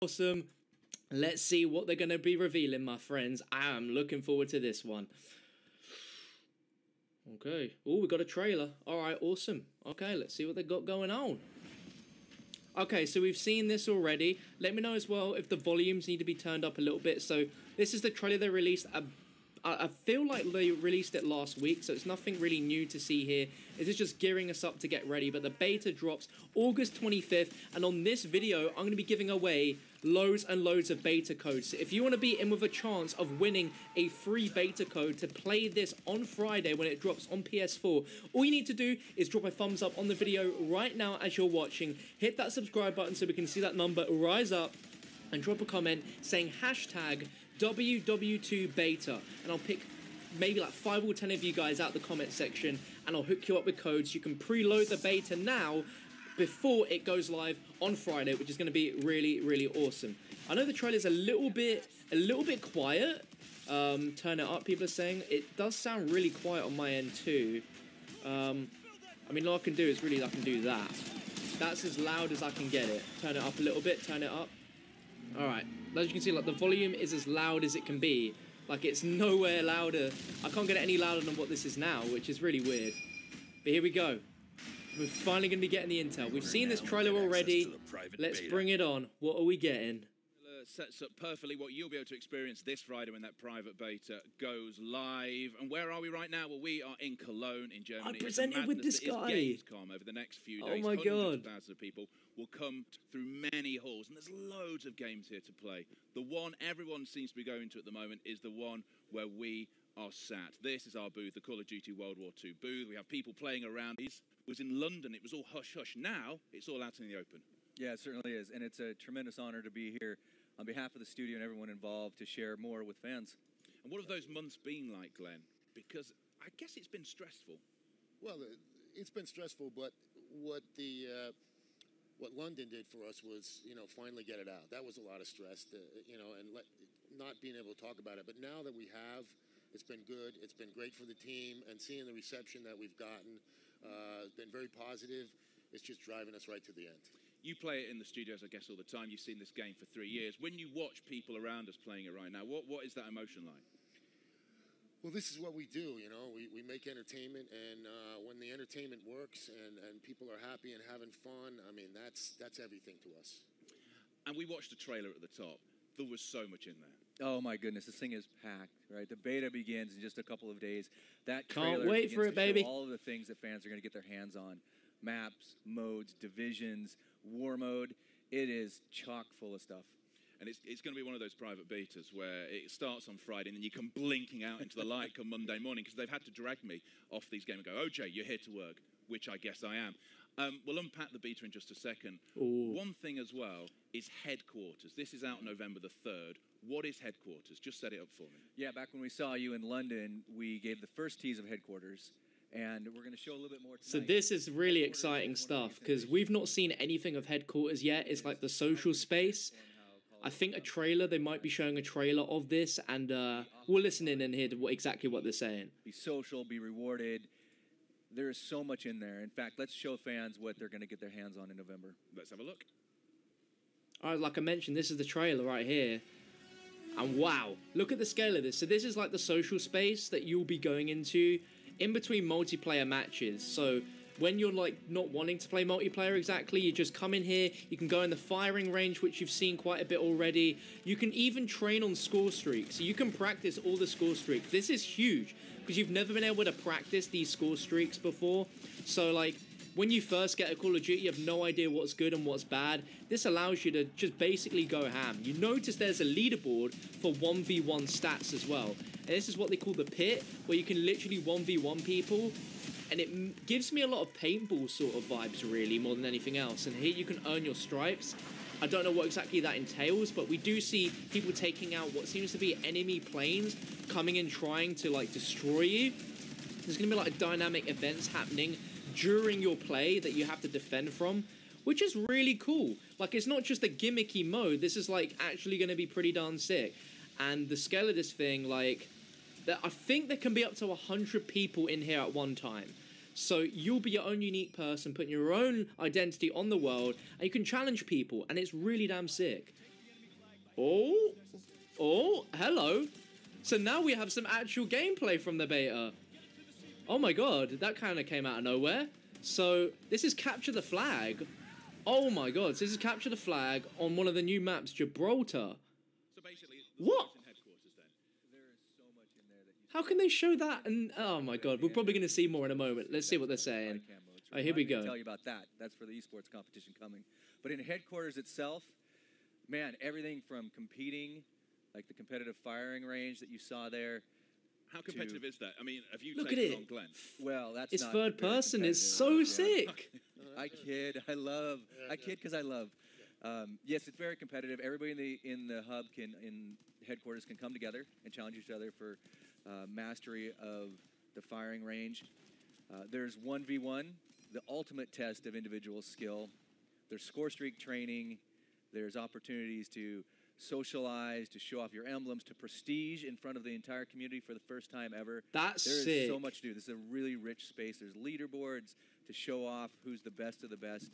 Awesome. Let's see what they're going to be revealing, my friends. I am looking forward to this one. Okay. Oh, we got a trailer. Alright, awesome. Okay, let's see what they got going on. Okay, so we've seen this already. Let me know as well if the volumes need to be turned up a little bit. So this is the trailer they released. I feel like they released it last week, so it's nothing really new to see here. This is just gearing us up to get ready, but the beta drops August 25th, and on this video, I'm going to be giving away loads and loads of beta codes. So if you want to be in with a chance of winning a free beta code to play this on Friday when it drops on PS4, all you need to do is drop a thumbs up on the video right now as you're watching, hit that subscribe button so we can see that number rise up, and drop a comment saying hashtag WWII Beta, and I'll pick maybe like 5 or 10 of you guys out the comment section, and I'll hook you up with codes. You can preload the beta now before it goes live on Friday, which is going to be really, really awesome. I know the trailer's a little bit quiet. Turn it up, people are saying. It does sound really quiet on my end too. I mean, all I can do is really, I can do that. That's as loud as I can get it. Turn it up a little bit, turn it up. Alright, as you can see, like the volume is as loud as it can be. Like it's nowhere louder. I can't get it any louder than what this is now, which is really weird. But here we go. We're finally going to be getting the intel. We've seen this trailer already. Let's bring it on. What are we getting? Sets up perfectly what you'll be able to experience this Friday when that private beta goes live. And where are we right now? Well, we are in Cologne in Germany. I'm presented with this guy. Gamescom over the next few days. Oh my god. Hundreds of thousands of people will come through many halls, and there's loads of games here to play. The one everyone seems to be going to at the moment is the one where we are sat. This is our booth, the Call of Duty World War II booth. We have people playing around. It was in London. It was all hush-hush. Now it's all out in the open. Yeah, it certainly is. And it's a tremendous honor to be here on behalf of the studio and everyone involved to share more with fans. And what have those months been like, Glenn? Because I guess it's been stressful. Well, it's been stressful, but what London did for us was, finally get it out. That was a lot of stress, and not being able to talk about it. But now that we have, it's been good. It's been great for the team, and seeing the reception that we've gotten has been very positive. It's just driving us right to the end. You play it in the studios, I guess, all the time. You've seen this game for 3 years. When you watch people around us playing it right now, what is that emotion like? Well, this is what we do, We make entertainment, and when the entertainment works and people are happy and having fun, I mean, that's everything to us. And we watched the trailer at the top. There was so much in there. Oh my goodness, this thing is packed, right? The beta begins in just a couple of days. That trailer can't wait for it, baby. All of the things that fans are going to get their hands on. Maps, modes, divisions, war mode. It is chock full of stuff. And it's going to be one of those private betas where it starts on Friday and then you come blinking out into the light come Monday morning, because they've had to drag me off these games and go, OJ, you're here to work, which I guess I am. We'll unpack the beta in just a second. Ooh. One thing as well is headquarters. This is out November the 3rd. What is headquarters? Just set it up for me. Yeah, back when we saw you in London, we gave the first tease of headquarters. And we're going to show a little bit more tonight. So this is really exciting stuff, because we've not seen anything of headquarters yet. It's like the social space. I think a trailer, they might be showing a trailer of this, and we'll listen in and hear exactly what they're saying. Be social, be rewarded. There is so much in there. In fact, let's show fans what they're going to get their hands on in November. Let's have a look. All right, like I mentioned, this is the trailer right here. And wow, look at the scale of this. So this is like the social space that you'll be going into in between multiplayer matches. So when you're like not wanting to play multiplayer exactly, you just come in here, you can go in the firing range, which you've seen quite a bit already. You can even train on score streaks, so you can practice all the score streaks. This is huge, because you've never been able to practice these score streaks before. So like, when you first get a Call of Duty, you have no idea what's good and what's bad. This allows you to just basically go ham. You notice there's a leaderboard for 1v1 stats as well. And this is what they call the pit, where you can literally 1v1 people. And it gives me a lot of paintball sort of vibes, really, more than anything else. And here you can earn your stripes. I don't know what exactly that entails, but we do see people taking out what seems to be enemy planes, coming in trying to, like, destroy you. There's going to be, like, dynamic events happening during your play that you have to defend from, which is really cool. Like, it's not just a gimmicky mode. This is, like, actually going to be pretty darn sick. And the scale of this thing, like, I think there can be up to 100 people in here at one time. So you'll be your own unique person, putting your own identity on the world, and you can challenge people, and it's really damn sick. Oh, hello. So now we have some actual gameplay from the beta. Oh my god, that kind of came out of nowhere. So this is Capture the Flag. Oh my god, so this is Capture the Flag on one of the new maps, Gibraltar. So basically, What? in headquarters then. There is so much in there that you How can they show that? And oh my god, we're probably going to see more in a moment. Let's see what they're saying. Oh, here we go. Tell you about that. That's for the esports competition coming. But in headquarters itself, man, everything from competing, like the competitive firing range that you saw there. How competitive is that? I mean, have you Look at taken it. on Glenn? Well, that's It's not third very person. It's competitive. so Yeah. sick. I kid. I love. I kid because I love. Yes, it's very competitive. Everybody in the hub in headquarters can come together and challenge each other for mastery of the firing range. There's 1v1, the ultimate test of individual skill. There's score streak training. There's opportunities to socialize, to show off your emblems, to prestige in front of the entire community for the first time ever. That's There is sick. so much to do. This is a really rich space. There's leaderboards to show off who's the best of the best.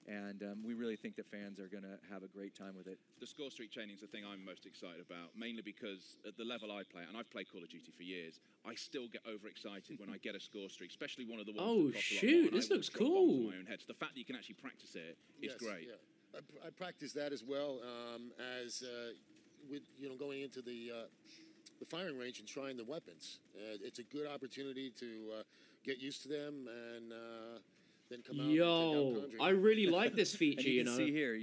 And we really think that fans are going to have a great time with it. The score streak training is the thing I'm most excited about, mainly because at the level I play, and I've played Call of Duty for years, I still get overexcited when I get a score streak, especially one of the ones Oh, that costs a lot shoot, more, and this I will looks drop bombs cool. on my own head. So the fact that you can actually practice it is great. Yeah. I practice that as well as with going into the firing range and trying the weapons. It's a good opportunity to get used to them and then come out. And Yo, take out Conjuring. I really like this feature, And you you can know. see here,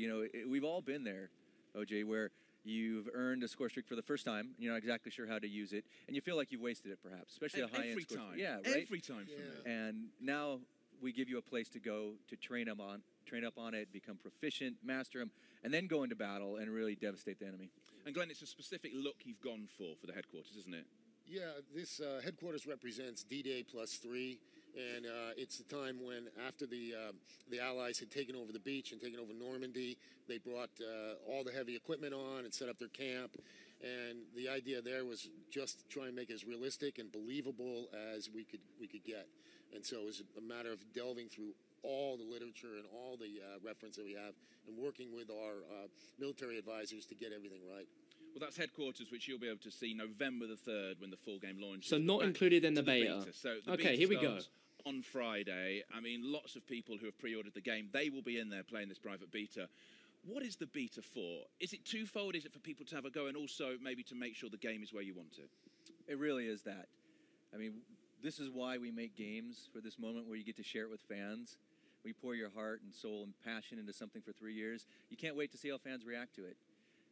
we've all been there, OJ, where you've earned a score streak for the first time, and you're not exactly sure how to use it, and you feel like you've wasted it, perhaps, especially a high-end Every score. time. Yeah, right? Every time for me. And now we give you a place to go to train up on it, become proficient, master them, and then go into battle and really devastate the enemy. And Glenn, it's a specific look you've gone for the headquarters, isn't it? Yeah, this headquarters represents D-Day +3, and it's the time when, after the Allies had taken over the beach and taken over Normandy, they brought all the heavy equipment on and set up their camp. And the idea there was just to try and make it as realistic and believable as we could get. And so it was a matter of delving through all the literature and all the reference that we have and working with our military advisors to get everything right. Well, that's headquarters, which you'll be able to see November the 3rd when the full game launches. So not Back included in to the beta. So the Okay, beta here we go. starts on Friday. I mean, lots of people who have pre-ordered the game, they will be in there playing this private beta. What is the beta for? Is it twofold? Is it for people to have a go and also maybe to make sure the game is where you want it? It really is that. I mean, this is why we make games, for this moment where you get to share it with fans. We pour your heart and soul and passion into something for 3 years. You can't wait to see how fans react to it.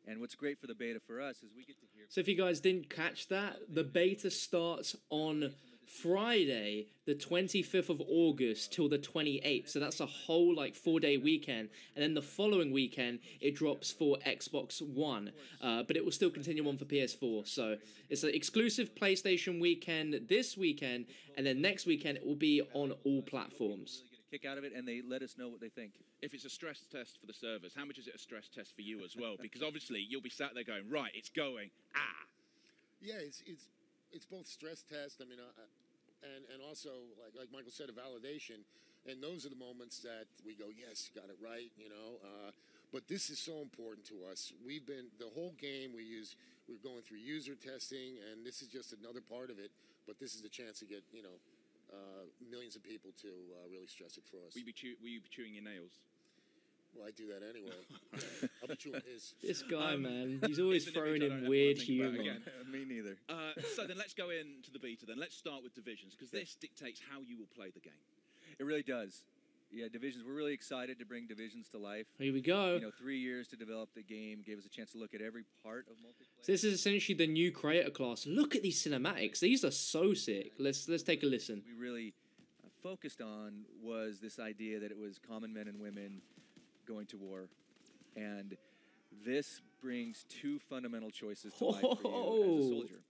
And what's great for the beta for us is we get to hear... So if you guys didn't catch that, the beta starts on Friday, the 25th of August till the 28th. So that's a whole 4-day weekend. And then the following weekend, it drops for Xbox One. But it will still continue on for PS4. So it's an exclusive PlayStation weekend this weekend. And then next weekend, it will be on all platforms. Really get a kick out of it, and they let us know what they think. If it's a stress test for the servers, how much is it a stress test for you as well? Because obviously you'll be sat there going, right, it's going. Yeah, it's both stress test. I mean, and also like Michael said, a validation. And those are the moments that we go, yes, got it right. But this is so important to us. The whole game we're going through user testing, and this is just another part of it. But this is the chance to get millions of people to really stress it for us. Will you be chewing your nails? Well, I do that anyway. I'll be chewing his. This guy, man, he's always Isn't it, throwing which I don't in ever weird think about humor. again. Me neither. So then let's go into the beta then. Let's start with Divisions, because this dictates how you will play the game. It really does. Yeah, Divisions. We're really excited to bring Divisions to life. Here we go. 3 years to develop the game gave us a chance to look at every part of multiplayer. So this is essentially the new creator class. Look at these cinematics. These are so sick. Let's take a listen. We really focused on was this idea that it was common men and women going to war. And this brings two fundamental choices to life for you as a soldier.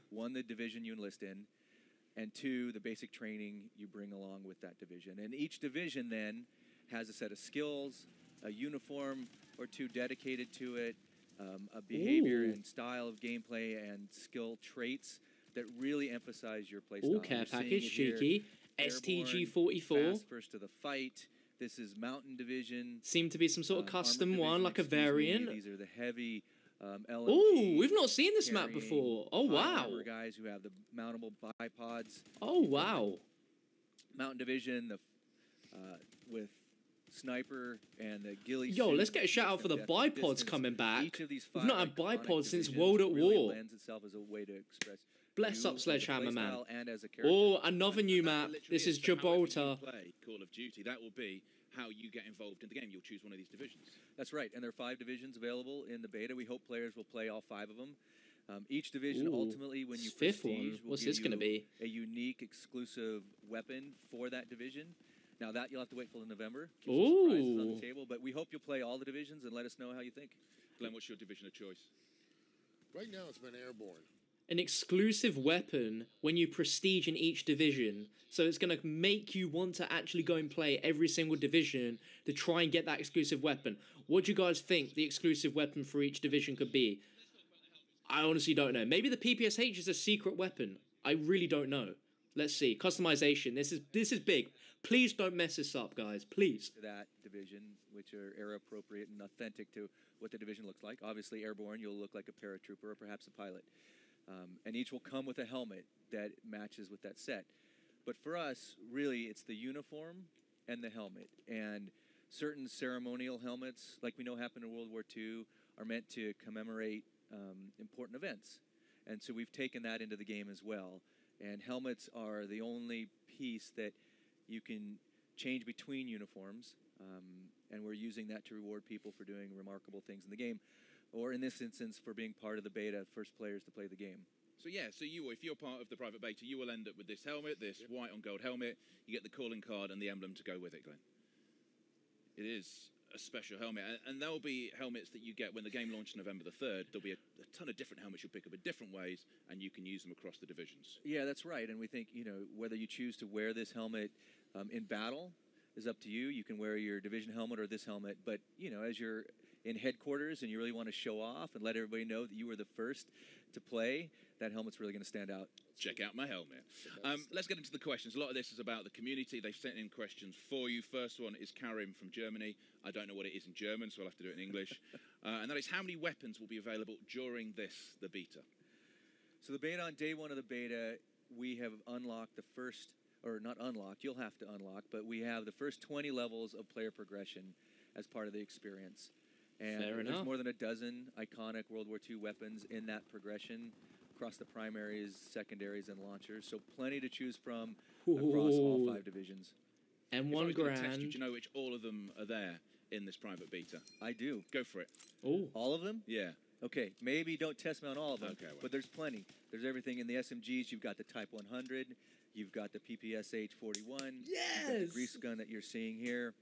One, the division you enlist in, and two, the basic training you bring along with that division. And each division then has a set of skills, a uniform or two dedicated to it, a behavior and style of gameplay and skill traits that really emphasize your play style. All care You're seeing package, it here. cheeky. Airborne, STG-44. fast first to the fight. This is Mountain Division. Seemed to be some sort of Armored custom Division, one, like a excuse me. variant. These are the heavy LMG, Oh, we've not seen this map carrying before. Oh, high wow. armor guys who have the mountable bipods. Oh, wow. Mountain Division, with Sniper and the ghillie Yo, suit, let's get a shout out for the depth and bipods distance. coming back. Each of these We've five not had iconic bipods since divisions World at really War. lends itself as a way to express Bless you up, as a Sledgehammer Man. playstyle and as a character. Oh, another new That map. literally This is so however you Gibraltar. play Call of Duty, that will be how you get involved in the game. You'll choose one of these divisions. That's right, and there are 5 divisions available in the beta. We hope players will play all 5 of them. Each division, Ooh, ultimately, when you fifth prestige, one. will What's give this gonna you be? a unique, exclusive weapon for that division. Now that you'll have to wait till November. Keep some surprises on Ooh. the table, but we hope you'll play all the divisions and let us know how you think. Glenn, what's your division of choice? Right now, it's been airborne. An exclusive weapon when you prestige in each division. So it's going to make you want to actually go and play every single division to try and get that exclusive weapon. What do you guys think the exclusive weapon for each division could be? I honestly don't know. Maybe the PPSH is a secret weapon. I really don't know. Let's see. Customization. This is big. Please don't mess this up, guys. Please. To that division, which are era appropriate and authentic to what the division looks like. Obviously, airborne, you'll look like a paratrooper or perhaps a pilot. And each will come with a helmet that matches with that set. But for us, really, it's the uniform and the helmet. And certain ceremonial helmets, like we know happened in World War II, are meant to commemorate important events. And so we've taken that into the game as well. And helmets are the only piece that you can change between uniforms. And we're using that to reward people for doing remarkable things in the game. Or in this instance, for being part of the beta, first players to play the game. So yeah, so if you're part of the private beta, you will end up with this helmet, this white on gold helmet. You get the calling card and the emblem to go with it, Glenn. It is a special helmet, and there'll be helmets that you get when the game launches November the 3rd. There'll be a ton of different helmets you'll pick up in different ways, and you can use them across the divisions. Yeah, that's right. And we think, whether you choose to wear this helmet in battle is up to you. You can wear your division helmet or this helmet, but as you're in headquarters and you really want to show off and let everybody know that you were the first to play, that helmet's really going to stand out. Check out my helmet. Let's get into the questions. A lot of this is about the community. They've sent in questions for you. First one is Karim from Germany. I don't know what it is in German, so I'll have to do it in English. And that is, how many weapons will be available during the beta? So the beta, on day 1 of the beta, we have unlocked the first, or not unlocked, you'll have to unlock, but we have the first 20 levels of player progression as part of the experience. And Fair there's enough. more than a dozen iconic World War II weapons in that progression across the primaries, secondaries, and launchers. So plenty to choose from across all 5 divisions. And If I 1 was gonna test grand. you, do you know which all of them are there in this private beta? I do. Go for it. Oh. All of them? Yeah. Okay, maybe don't test me on all of them, Okay, well. but there's plenty. There's everything in the SMGs. You've got the Type 100. You've got the PPSH-41. You've got the Yes! grease gun that you're seeing here.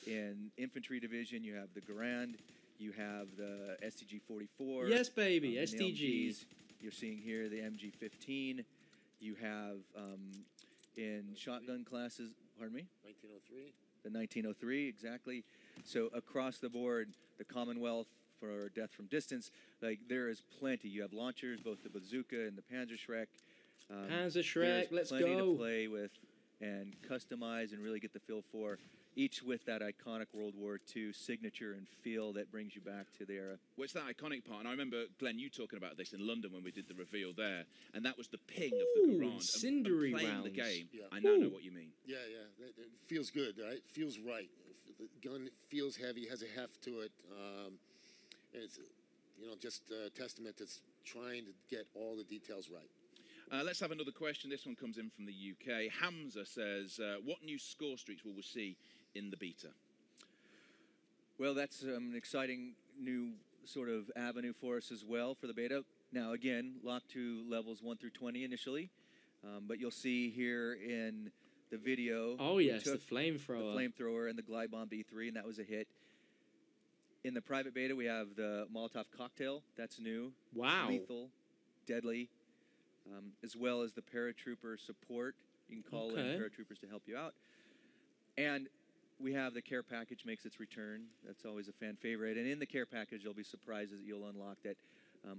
In Infantry Division, you have the Garand. You have the STG-44. Yes, baby. In the STGs. LMGs, you're seeing here the MG-15. You have in shotgun classes, pardon me? 1903. The 1903, exactly. So across the board, the Commonwealth for death from distance, like there is plenty. You have launchers, both the bazooka and the Panzerschreck. Panzerschreck, let's plenty go. to play with and customize and really get the feel for, each with that iconic World War II signature and feel that brings you back to the era. Well, it's that iconic part, and I remember, Glenn, you talking about this in London when we did the reveal there, and that was the ping of the Ooh, Garand. And cindery playing rounds. the game, Yeah. I now know Ooh. what you mean. Yeah, yeah. It feels good, right? It feels right. The gun feels heavy, has a heft to it. And it's, just a testament to trying to get all the details right. Let's have another question. This one comes in from the UK. Hamza says, what new score streaks will we see in the beta? Well, that's an exciting new sort of avenue for us as well for the beta. Now, again, locked to levels 1 through 20 initially, but you'll see here in the video. Oh, we yes, the took flamethrower. The flamethrower and the glide bomb B3, and that was a hit. In the private beta, we have the Molotov cocktail. That's new. Wow. Lethal, deadly, as well as the paratrooper support. You can call in Okay. paratroopers to help you out. And we have the care package makes its return. That's always a fan favorite. And in the care package, there'll be surprises that you'll unlock that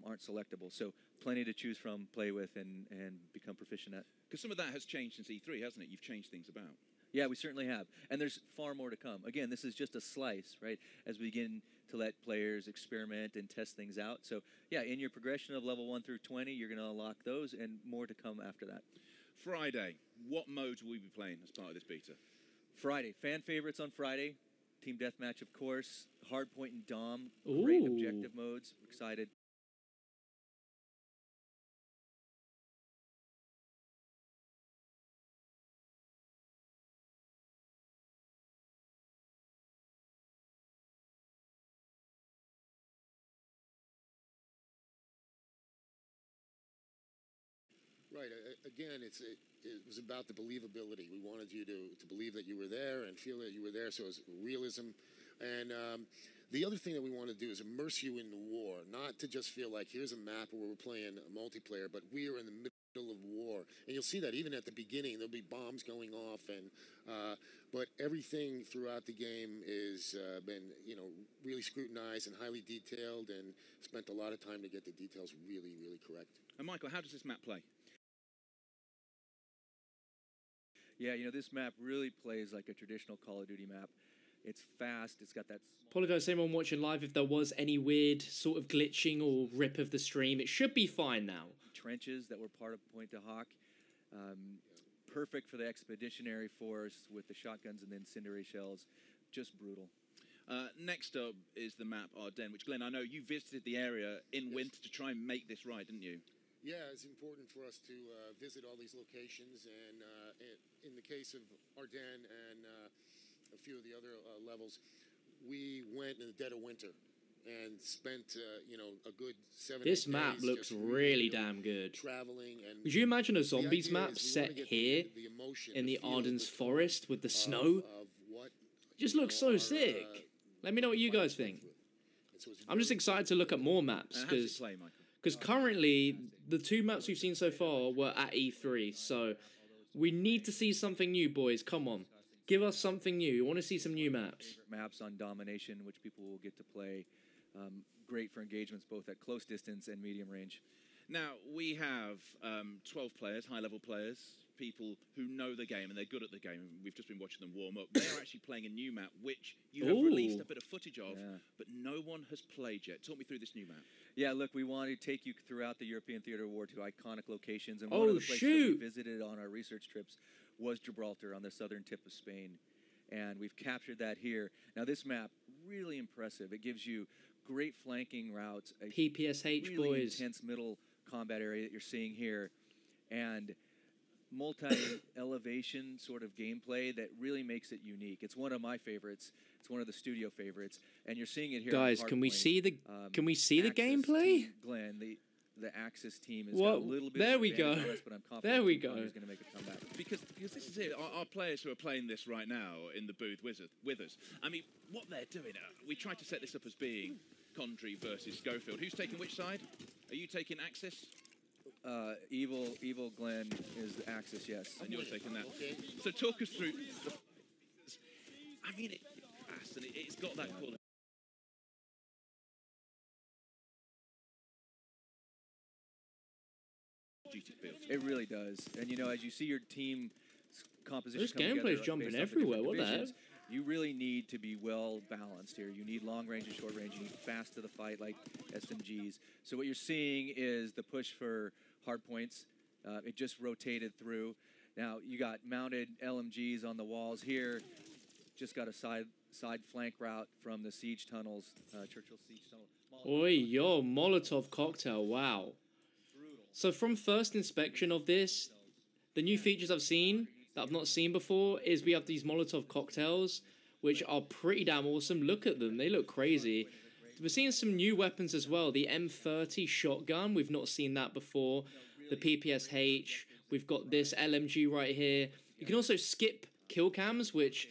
aren't selectable. So plenty to choose from, play with, and become proficient at. Because some of that has changed since E3, hasn't it? You've changed things about. Yeah, we certainly have. And there's far more to come. Again, this is just a slice, right, as we begin to let players experiment and test things out. So, yeah, in your progression of level 1 through 20, you're going to unlock those and more to come after that. Friday, what modes will we be playing as part of this beta? Friday, fan favorites on Friday. Team Deathmatch, of course. Hardpoint and Dom. Great objective modes. Excited. Right. Again, it was about the believability. We wanted you to believe that you were there and feel that you were there, so it was realism. And the other thing that we want to do is immerse you in the war, not to just feel like here's a map where we're playing a multiplayer, but we are in the middle of war. And you'll see that even at the beginning, there'll be bombs going off, and but everything throughout the game is been really scrutinized and highly detailed, and spent a lot of time to get the details really, really correct. And Michael, how does this map play? Yeah, this map really plays like a traditional Call of Duty map. It's fast. It's got that... Apologise to anyone watching live if there was any weird sort of glitching or rip of the stream. It should be fine now. Trenches that were part of Pointe de Hoc. Perfect for the expeditionary force with the shotguns and the incendiary shells. Just brutal. Next up is the map Ardennes, which, Glenn, I know you visited the area in winter to try and make this right, didn't you? Yeah, it's important for us to visit all these locations, and in the case of Ardennes and a few of the other levels, we went in the dead of winter and spent a good 7 This days map looks really damn good. Traveling, and would you imagine a zombies map set here in the Ardennes forest with the snow? It just looks so sick. Let me know what you guys think. I'm just excited to look at more maps because currently the 2 maps we've seen so far were at E3, so we need to see something new, boys. Come on, give us something new. You want to see some new maps? Maps on domination, which people will get to play. Great for engagements both at close distance and medium range. Now, we have 12 players, high-level players, people who know the game and they're good at the game. We've just been watching them warm up. They're actually playing a new map, which you have released a bit of footage of, but no one has played yet. Talk me through this new map. Yeah, look, we want to take you throughout the European Theater War to iconic locations. And one of the places that we visited on our research trips was Gibraltar on the southern tip of Spain. And we've captured that here. Now, this map, really impressive. It gives you great flanking routes. A PPSH, really intense middle combat area that you're seeing here. And multi-elevation sort of gameplay that really makes it unique. It's one of my favorites. It's one of the studio favorites, and you're seeing it here. Guys, can we see the gameplay? Glenn, the Axis team has got a little bit. There we go. Us, but I'm confident there we go. He's going to make a comeback because this is it. Our players who are playing this right now in the booth with us. I mean, what they're doing. We tried to set this up as being Condry versus Schofield. Who's taking which side? Are you taking Axis? Evil Glenn is the Axis, yes. And you're taking that. Okay. So talk us through. I mean, it's fast and it's got that Call of Duty feel. It really does. And as you see your team composition, this gameplay's jumping everywhere. What the heck? You really need to be well balanced here. You need long range and short range. You need fast to the fight like SMGs. So what you're seeing is the push for hard points. It just rotated through. Now you got mounted LMGs on the walls here. Just got a side flank route from the siege tunnels, Churchill siege tunnel. Oi, yo, Molotov cocktail, wow. So from first inspection of this, the new features I've seen that I've not seen before is we have these Molotov cocktails, which are pretty damn awesome. Look at them, they look crazy. We're seeing some new weapons as well. The M30 shotgun, we've not seen that before. The PPSH, we've got this LMG right here. You can also skip kill cams, which,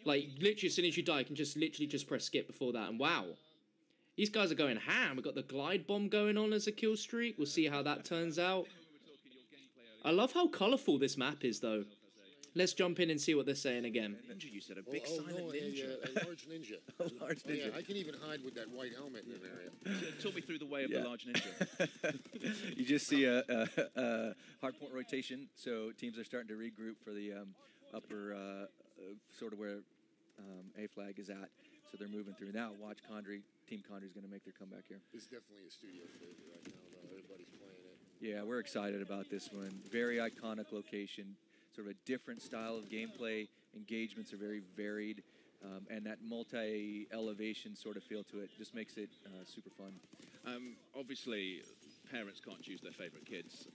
like, literally as soon as you die, you can just literally just press skip before that. And wow, these guys are going ham. We've got the glide bomb going on as a kill streak. We'll see how that turns out. I love how colourful this map is, though. Let's jump in and see what they're saying again. Ninja, you said a big silent ninja. A large ninja. A large ninja. Yeah, I can even hide with that white helmet in an area. Talk me through the way of the large ninja. You just see a hard point rotation, so teams are starting to regroup for the upper sort of where A flag is at. So they're moving through now. Watch Team Condry's going to make their comeback here. It's definitely a studio favorite right now, though. Everybody's playing it. Yeah, we're excited about this one. Very iconic location. Sort of a different style of gameplay. Engagements are very varied. And that multi-elevation sort of feel to it just makes it super fun. Obviously, parents can't choose their favorite kids.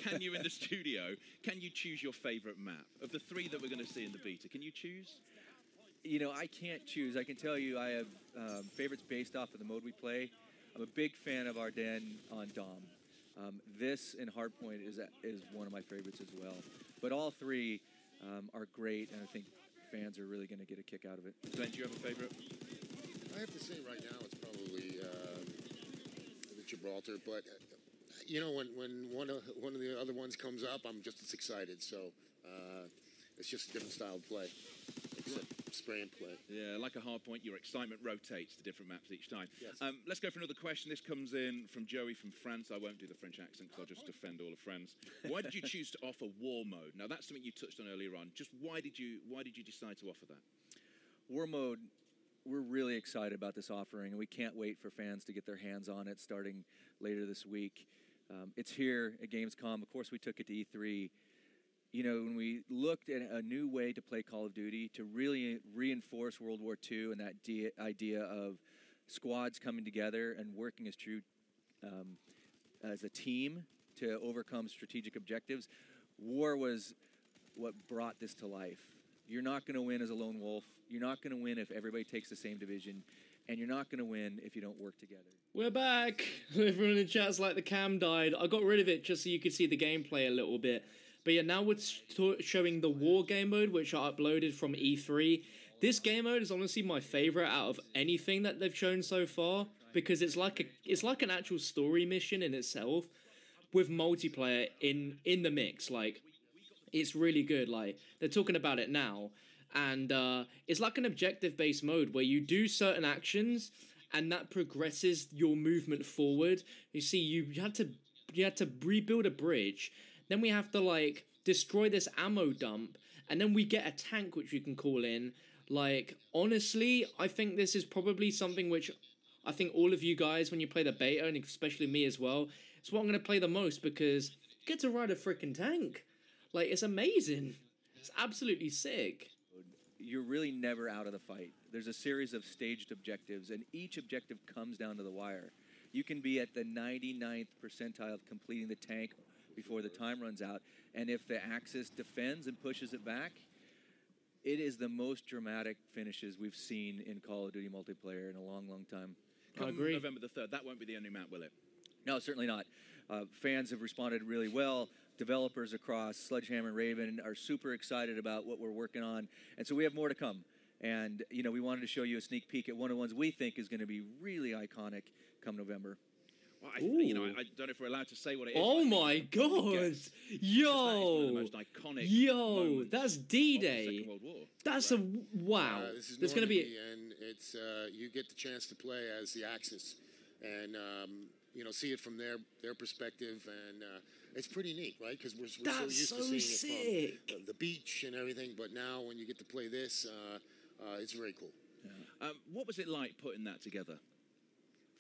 Can you, in the studio, can you choose your favorite map? Of the 3 that we're going to see in the beta, can you choose? You know, I can't choose. I can tell you I have favorites based off of the mode we play. I'm a big fan of Ardennes on Dom. This and Hardpoint is one of my favorites as well. But all 3 are great, and I think fans are really going to get a kick out of it. Glenn, do you have a favorite? I have to say right now it's probably the Gibraltar, but you know, when one of the other ones comes up, I'm just as excited. So it's just a different style of play, except spray and play. Yeah, like a hard point, your excitement rotates to different maps each time. Yes. Let's go for another question. This comes in from Joey from France. I won't do the French accent because I'll just offend all of France. Why did you choose to offer war mode? Now that's something you touched on earlier on. Just why did you decide to offer that? War mode, we're really excited about this offering, and we can't wait for fans to get their hands on it starting later this week. It's here at Gamescom. Of course, we took it to E3. You know, when we looked at a new way to play Call of Duty to really reinforce World War II and that idea of squads coming together and working as a team to overcome strategic objectives, war was what brought this to life. You're not going to win as a lone wolf. You're not going to win if everybody takes the same division. And you're not going to win if you don't work together. We're back. Everyone in the chat's like the cam died. I got rid of it just so you could see the gameplay a little bit. But yeah, now we're showing the war game mode, which I uploaded from E3. This game mode is honestly my favorite out of anything that they've shown so far, because it's like an actual story mission in itself with multiplayer in the mix. Like, it's really good. Like, they're talking about it now. And it's like an objective-based mode where you do certain actions and that progresses your movement forward. You see, you had to rebuild a bridge. Then we have to, like, destroy this ammo dump. And then we get a tank which we can call in. Like, honestly, I think this is probably something which I think all of you guys, when you play the beta, and especially me as well, it's what I'm going to play the most because you get to ride a freaking tank. Like, it's amazing. It's absolutely sick. You're really never out of the fight. There's a series of staged objectives, and each objective comes down to the wire. You can be at the 99th percentile of completing the tank before the time runs out, and if the Axis defends and pushes it back, it is the most dramatic finishes we've seen in Call of Duty multiplayer in a long, long time. I agree. November the 3rd, that won't be the only map, will it? No, certainly not. Fans have responded really well. Developers across Sledgehammer and Raven are super excited about what we're working on, and so we have more to come. And, you know, we wanted to show you a sneak peek at one of the ones we think is going to be really iconic come November. Well, I don't know if we're allowed to say what it is. Oh my God! Yo! One of the most iconic that's D-Day. Second World War. That's a wow. This is There's going to be and it's you get the chance to play as the Axis, and you know, see it from their perspective, and it's pretty neat, right? Because we're so used to seeing it from the beach and everything, but now when you get to play this, it's very cool. Yeah. What was it like putting that together?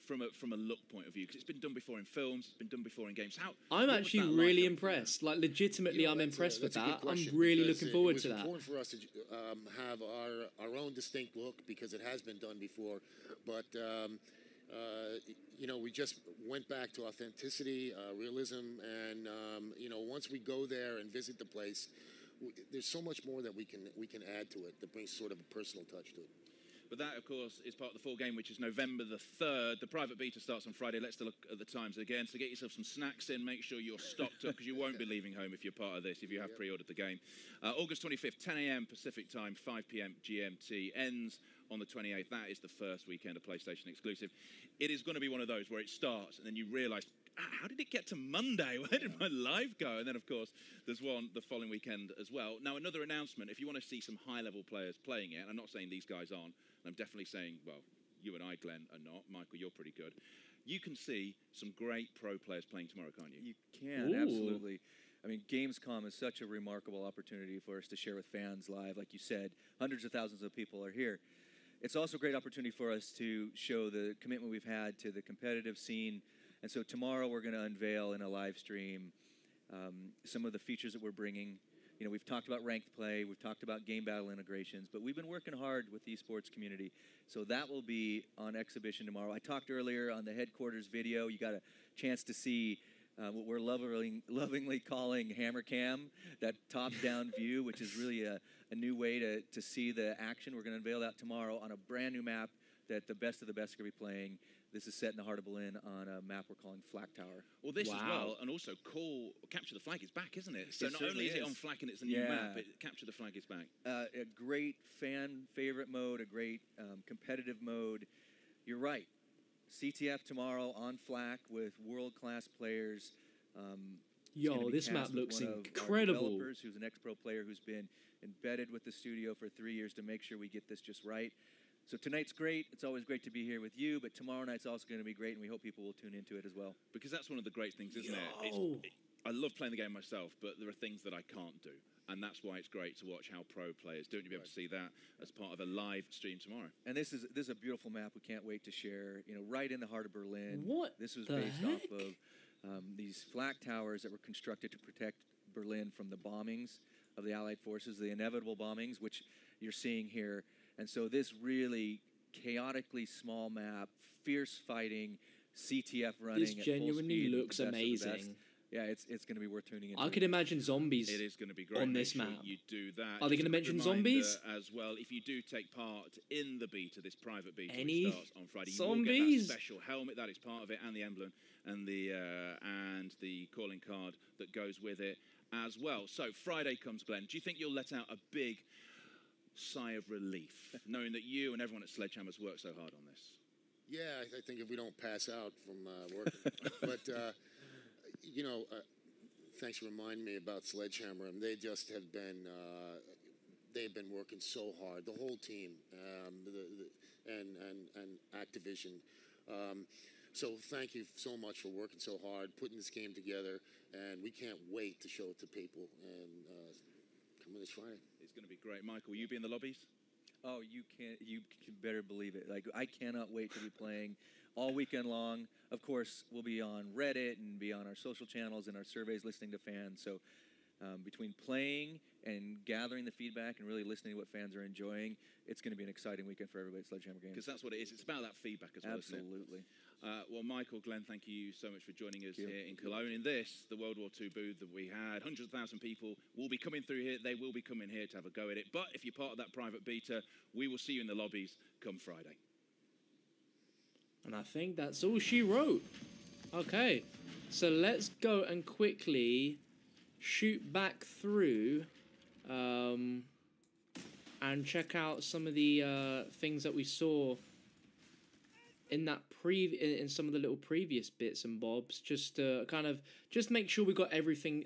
From a look point of view, because it's been done before in films, it's been done before in games. I'm actually really impressed. Like, legitimately, I'm impressed with that. I'm really looking forward to that. It's important for us to have our own distinct look because it has been done before. But you know, we just went back to authenticity, realism, and you know, once we go there and visit the place, there's so much more that we can add to it that brings sort of a personal touch to it. But that, of course, is part of the full game, which is November the 3rd. The private beta starts on Friday. Let's look at the times again. So get yourself some snacks in. Make sure you're stocked up, because you won't be leaving home if you're part of this, if you have pre-ordered the game. August 25th, 10 a.m. Pacific time, 5 p.m. GMT. Ends on the 28th. That is the first weekend of PlayStation exclusive. It is going to be one of those where it starts, and then you realise, how did it get to Monday? Where did my life go? And then, of course, there's one the following weekend as well. Now, another announcement. If you want to see some high-level players playing it, and I'm not saying these guys aren't, I'm definitely saying, well, you and I, Glenn, are not. Michael, you're pretty good. You can see some great pro players playing tomorrow, can't you? You can, absolutely. I mean, Gamescom is such a remarkable opportunity for us to share with fans live. Like you said, hundreds of thousands of people are here. It's also a great opportunity for us to show the commitment we've had to the competitive scene. And so tomorrow we're going to unveil in a live stream some of the features that we're bringing. You know, we've talked about ranked play, we've talked about game battle integrations, but we've been working hard with the esports community. So that will be on exhibition tomorrow. I talked earlier on the headquarters video. You got a chance to see what we're lovingly calling hammer cam, that top-down view, which is really a new way to see the action. We're going to unveil that tomorrow on a brand new map that the best of the best are going to be playing. This is set in the heart of Berlin on a map we're calling FLAK Tower. Well, this as well, and also Capture the Flag is back, isn't it? So not only is it on FLAK and it's a new map, but Capture the Flag is back. A great fan favorite mode, a great competitive mode. You're right. CTF tomorrow on FLAK with world-class players. Yo, this map looks incredible. Who's an ex-pro player who's been embedded with the studio for 3 years to make sure we get this just right. So tonight's great. It's always great to be here with you, but tomorrow night's also going to be great, and we hope people will tune into it as well. Because that's one of the great things, isn't it? I love playing the game myself, but there are things that I can't do. And that's why it's great to watch how pro players do it. You'll be able to see that as part of a live stream tomorrow. And this is a beautiful map we can't wait to share. You know, right in the heart of Berlin. What This was based off of these FLAK towers that were constructed to protect Berlin from the bombings of the Allied forces, the inevitable bombings, which you're seeing here. And so this really chaotically small map, fierce fighting, CTF running. This genuinely looks amazing. Yeah, it's going to be worth tuning into. I could imagine zombies. It is going to be great on this sure map. You do that. Are they going to mention zombies as well? If you do take part in the beta, this private beta, Any which starts on Friday, zombies? You will get that special helmet that is part of it, and the emblem, and the calling card that goes with it as well. So Friday comes, Glenn. Do you think you'll let out a big sigh of relief, knowing that you and everyone at Sledgehammer's worked so hard on this? Yeah, I think if we don't pass out from working. But, you know, thanks for reminding me about Sledgehammer. And they just have been, they've been working so hard, the whole team, and Activision. So thank you so much for working so hard, putting this game together, and we can't wait to show it to people. And coming this Friday. It's going to be great. Michael, will you be in the lobbies? Oh, you can better believe it. Like, I cannot wait to be playing all weekend long. Of course, we'll be on Reddit and be on our social channels and our surveys listening to fans. So between playing and gathering the feedback and really listening to what fans are enjoying, it's going to be an exciting weekend for everybody at Sledgehammer Games. Because that's what it is. It's about that feedback as well, Absolutely. Isn't it? Well, Michael, Glenn, thank you so much for joining us here in Cologne. In this, the World War II booth that we had, hundreds of thousands of people will be coming through here. They will be coming here to have a go at it. But if you're part of that private beta, we will see you in the lobbies come Friday. And I think that's all she wrote. Okay, so let's go and quickly shoot back through and check out some of the things that we saw in that in some of the little previous bits and bobs, just to kind of make sure we got everything